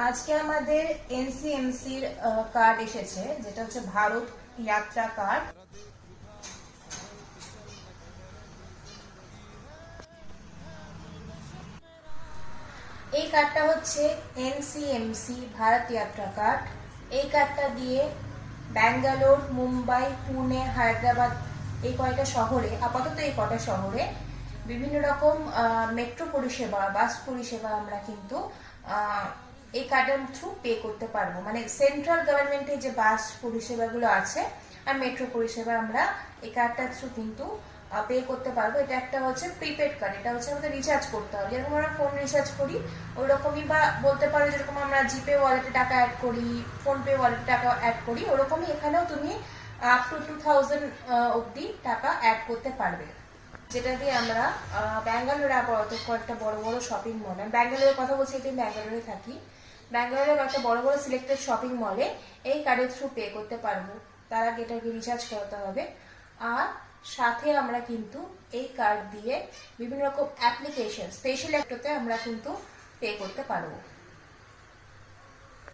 আজকে আমাদের এনসিএমসির কার্ড এসেছে, যেটা হচ্ছে ভারত যাত্রা কার্ড। এই কার্ডটা হচ্ছে এনসিএমসি ভারত যাত্রা কার্ড। এই কার্ডটা দিয়ে ব্যাঙ্গালোর, মুম্বাই, পুনে, হায়দ্রাবাদ এই কয়টা শহরে, আপাতত এই কটা শহরে বিভিন্ন রকম মেট্রো পরিষেবা, বাস পরিষেবা আমরা কিন্তু এই কার্ডের থ্রু পে করতে পারবো। মানে সেন্ট্রাল গভর্নমেন্টের যে বাস পরিষেবাগুলো আছে আর মেট্রো পরিষেবা আমরা এই কার্ডটার থ্রু কিন্তু পে করতে পারবো। এটা একটা হচ্ছে প্রিপেড কার্ড, এটা হচ্ছে আমাদের রিচার্জ করতে হবে। যেরকম আমরা ফোন রিচার্জ করি ওই রকমই, বা বলতে পারো যেরকম আমরা জিপে ওয়ালেটে টাকা অ্যাড করি, ফোনপে ওয়ালেটে টাকা অ্যাড করি, ওরকমই এখানেও তুমি আপ টু 2000 অব্দি টাকা অ্যাড করতে পারবে। যেটা দিয়ে আমরা ব্যাঙ্গালোরে আপাতত কয়েকটা বড় বড় শপিং মল, আমি ব্যাঙ্গালোরের কথা বলছি, এটি ব্যাঙ্গালোরে থাকি, ব্যাঙ্গালোরের কয়েকটা বড় বড় সিলেক্টেড শপিং মলে এই কার্ডের থ্রু পে করতে পারবো। তার আগে এটাকে রিচার্জ করতে হবে। আর সাথে আমরা কিন্তু এই কার্ড দিয়ে বিভিন্ন রকম অ্যাপ্লিকেশন, স্পেশাল অ্যাক্টতে আমরা কিন্তু পে করতে পারবো।